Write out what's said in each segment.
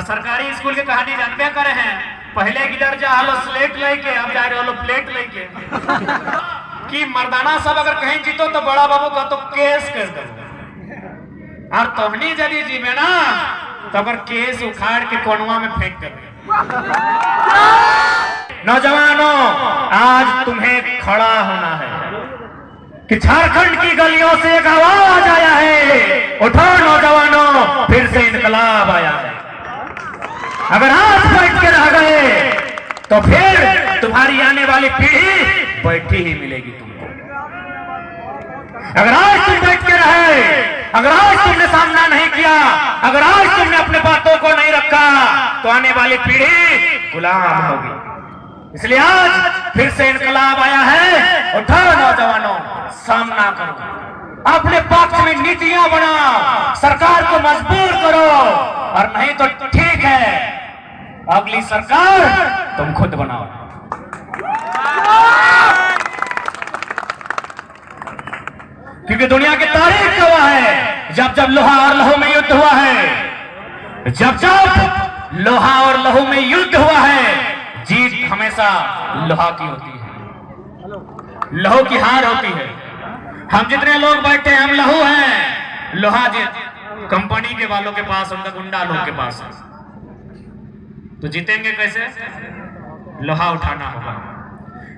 सरकारी स्कूल के कहानी जानबे करे हैं, पहले किधर जा हलो स्लेट लेके, अब जा रहे हो प्लेट लेके। कि मर्दाना सब अगर कहीं जीतो तो बड़ा बाबू का तो केस कर दो, और तोहनी यदि जीवे ना तो अगर केस उखाड़ के कोनवा में फेंक कर। नौजवानों, आज तुम्हें खड़ा होना है कि झारखंड की गलियों से एक आवाज आया है, उठो नौजवानों, फिर से इनकलाब आया है। अगर आज बैठ के रह गए तो फिर तुम्हारी आने वाली पीढ़ी बैठी ही मिलेगी तुमको। अगर आज तुम बैठ के रहे, अगर आज तुमने सामना नहीं किया, अगर आज तुमने अपने बातों को नहीं रखा, तो आने वाली पीढ़ी गुलाम होगी। इसलिए आज फिर से इनकलाब आया है, उठो नौजवानों, सामना करो, अपने पक्ष में नीतियां बनाओ, सरकार को मजबूर करो, और नहीं तो ठीक है अगली सरकार तुम खुद बनाओ। क्योंकि दुनिया की तारीख गवाह है, जब जब लोहा और लहू में युद्ध हुआ है, जब जब लोहा और लहू में युद्ध हुआ है, जीत हमेशा लोहा की होती है, लहू की हार होती है। हम जितने लोग बैठे हैं हम लहू हैं, लोहा जीत कंपनी के वालों के पास, उनका गुंडा लोग के पास है। तो जीतेंगे कैसे? लोहा उठाना होगा।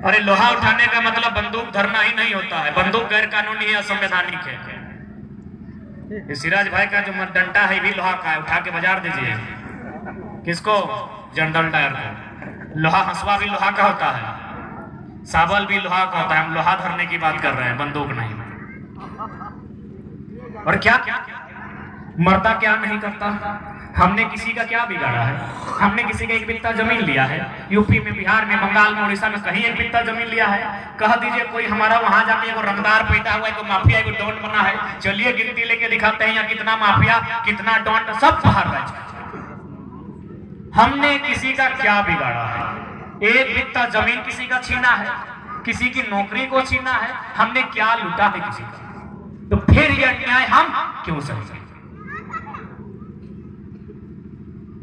अरे लोहा उठाने का मतलब बंदूक धरना ही नहीं होता है, बंदूक गैर कानूनी है, असंवैधानिक है। सिराज भाई का जो डंडा है भी लोहा का है, उठा के बाजार दीजिए। किसको? जनरल डायर को। लोहा हंसवा भी लोहा का होता है, साबल भी लोहा का होता है। हम लोहा धरने की बात कर रहे हैं, बंदूक नहीं। और क्या मर्दा क्या नहीं करता? हमने किसी का क्या बिगाड़ा है? हमने किसी का एक बित्ता जमीन लिया है? यूपी में, बिहार में, बंगाल में, उड़ीसा में कहीं एक बित्ता जमीन लिया है? कह दीजिए कोई हमारा वहां जाके एगो रंगदार पैदा हुआ, एगो माफिया, एगो डॉन बना है, चलिए गिनती लेके दिखाते हैं यहाँ कितना माफिया, कितना डॉन, सब बाहर रह। हमने किसी का क्या बिगाड़ा है? एक बित्ता जमीन किसी का छीना है, किसी की नौकरी को छीना है, हमने क्या लूटा है किसी का? तो फिर यह अन्याय हम क्यों सहे?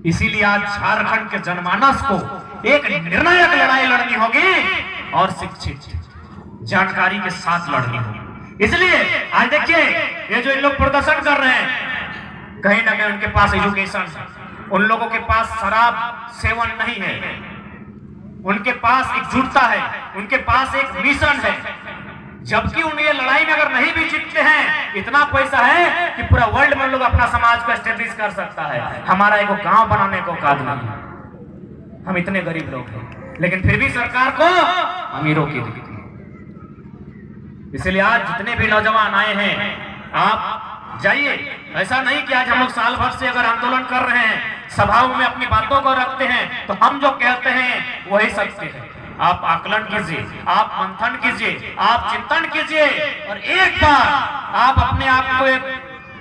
इसीलिए आज झारखंड के जनमानस को एक निर्णायक लड़ाई लड़नी होगी और शिक्षित जानकारी के साथ लड़नी होगी। इसलिए आज देखिए ये जो इन लोग प्रदर्शन कर रहे हैं, कहीं ना कहीं उनके पास एजुकेशन है, उन लोगों के पास शराब सेवन नहीं है, उनके पास एकजुटता है, उनके पास एक मिशन है। जबकि उन ये लड़ाई में अगर नहीं भी जीतते हैं, इतना पैसा है कि पूरा वर्ल्ड में लोग अपना समाज को एस्टेब्लिश कर सकता है। हमारा एक गांव बनाने को औकात नहीं है, हम इतने गरीब लोग हैं, लेकिन फिर भी सरकार को अमीरों की दिखती है। इसलिए आज जितने भी नौजवान आए हैं, आप जाइए। ऐसा नहीं कि आज हम लोग साल भर से अगर आंदोलन कर रहे हैं, सभाओं में अपनी बातों को रखते हैं, तो हम जो कहते हैं वही सत्य है। आप आकलन कीजिए, आप मंथन कीजिए, आप चिंतन कीजिए, और एक बार आप अपने आप को एक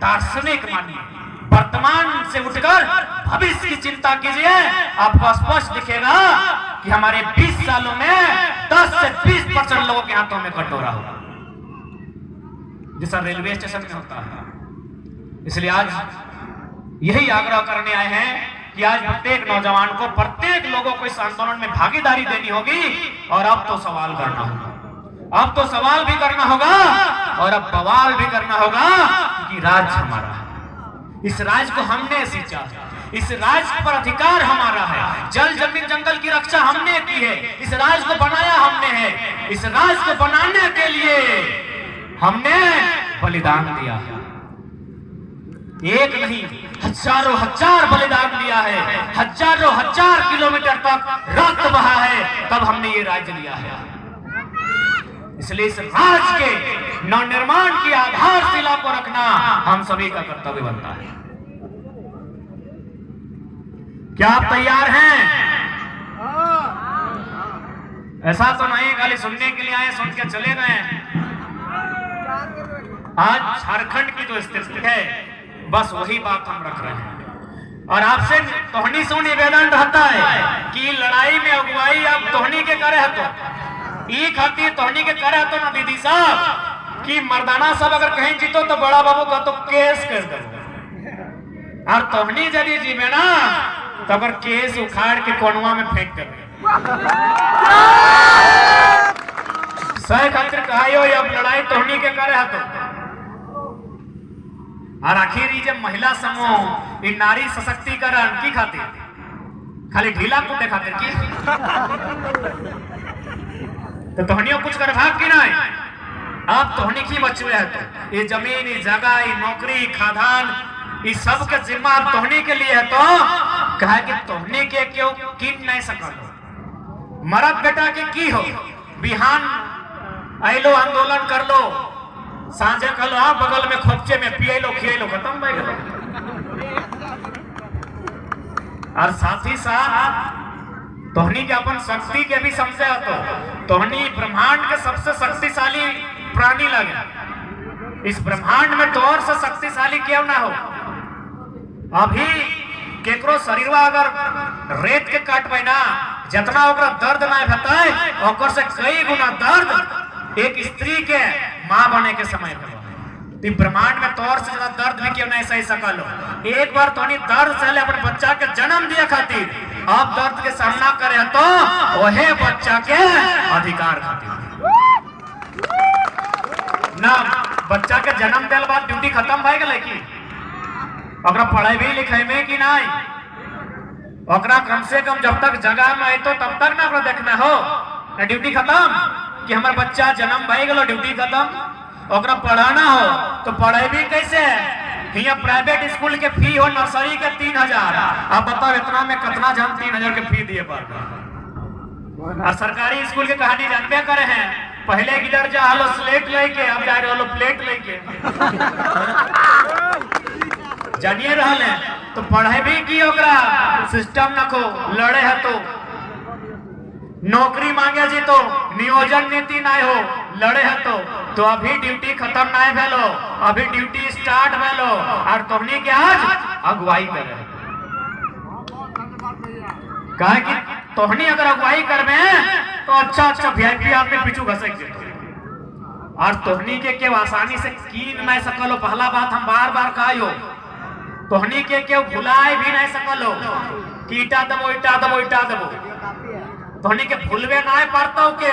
दार्शनिक मानिए। वर्तमान से उठकर भविष्य की चिंता कीजिए, आपको स्पष्ट दिखेगा कि हमारे 20 सालों में 10 से 20% लोगों के हाथों में कटोरा होगा, जैसा रेलवे स्टेशन में होता है। इसलिए आज यही आग्रह करने आए हैं कि आज प्रत्येक नौजवान को, प्रत्येक लोगों को इस आंदोलन में भागीदारी देनी होगी। और अब तो सवाल करना होगा, अब तो सवाल भी करना होगा, और अब बवाल भी करना होगा कि राज्य हमारा है, इस राज्य को हमने सींचा है, इस राज्य पर अधिकार हमारा है, जल जमीन जंगल की रक्षा हमने की है, इस राज्य को बनाया हमने है, इस राज्य को बनाने के लिए हमने बलिदान दिया है। एक नहीं, हजारों हजार बलिदान दिया है, हजारों हजार किलोमीटर तक रक्त बहा है, तब हमने ये राज्य लिया है। इसलिए इस राज्य के नवनिर्माण की आधारशिला को रखना हम सभी का कर्तव्य बनता है। क्या आप तैयार हैं? ऐसा तो नहीं खाली सुनने के लिए आए, सुन के चले गए। आज झारखंड की जो स्थिति है, बस वही बात हम रख रहे हैं। और आपसे तोहनी से निवेदन रहता है कि लड़ाई में अगुवाई आप तोहनी के करे है, तो ये खातिर तोहनी के करे है तो ना दीदी साहब कि मर्दाना सब अगर कहीं जीतो तो बड़ा बाबू का तो केस कर दो, और तोहनी यदि जीवे ना तो अगर केस उखाड़ के कोनवा में फेंक कर सह खातिर कहायो अब लड़ाई तोहनी के करे हतो। और आखिर ये जब महिला समूह इन नारी सशक्तिकरण की खातिर खाली ढीला कूटे खातिर की तो तोहनियों कुछ कर भाग की नहीं। अब तोहनी की बचुए है तो ये जमीन, ये जगह, ये नौकरी, खादान, ये सब के जिम्मा अब तोहनी के लिए है। तो कहा कि तोहनी के क्यों किन नहीं सकल मरद बेटा के की हो बिहान आइलो आंदोलन कर लो, सांझे कलो आप बगल में खोपचे में पिए लो खिए लो, खत्म भाई गलो। और साथ ही साथ तोहनी के अपन शक्ति के भी समझे तो तोहनी ब्रह्मांड के सबसे शक्तिशाली प्राणी लगे। इस ब्रह्मांड में तोर से शक्तिशाली क्यों ना हो। अभी केकरो शरीरवा अगर रेत के काट पाए ना जितना ओकरा दर्द ना बताए ओकर से कई गुना दर्द एक स्त्री के मां बने के समय पे ब्रह्मांड में तौर से ज्यादा दर्द भी क्यों नहीं सही सकल हो। एक बार तोनी दर्द सहले अपने बच्चा के जन्म दिया खातिर अब दर्द के सामना करे तो वहे बच्चा के अधिकार खातिर ना बच्चा के जन्म दिल बाद ड्यूटी खत्म भाई गए की ओकरा पढ़ाई भी लिखाई में कि नहीं ओकरा कम से कम जब तक जगह में आई तो तब तक ना देखना हो ड्यूटी खत्म कि हमारा बच्चा जन्म भाई गलो ड्यूटी खत्म। ओकरा पढ़ाना हो तो पढ़ाई भी कैसे है। यहाँ प्राइवेट स्कूल के फी हो नर्सरी के 3000 अब बताओ इतना में कितना जन 3000 के फी दिए पर। और सरकारी स्कूल की कहानी जानबे करे हैं पहले की दर्जा हलो स्लेट लेके अब जा रहे हलो प्लेट लेके जानिए रहले तो पढ़ाई भी की ओकरा सिस्टम न को लड़े है तो नौकरी मांगे जी तो नियोजन नीति ना हो लड़े है तो अभी ड्यूटी खत्म ना भेलो अभी ड्यूटी स्टार्ट भेलो और तोहनी के आज अगुवाई करे कहे कि तोहनी अगर अगुवाई करबे तो अच्छा वीआईपी आपने पीछू घसक जेतो और तोहनी के केव आसानी से कीन नहीं सकलो। पहला बात हम बार बार कहियो तोहनी के केव भुलाए भी नहीं सकलो कि ईटा दबो ईटा दबो ईटा दबो तोहनी के भूलवे ना पड़ता के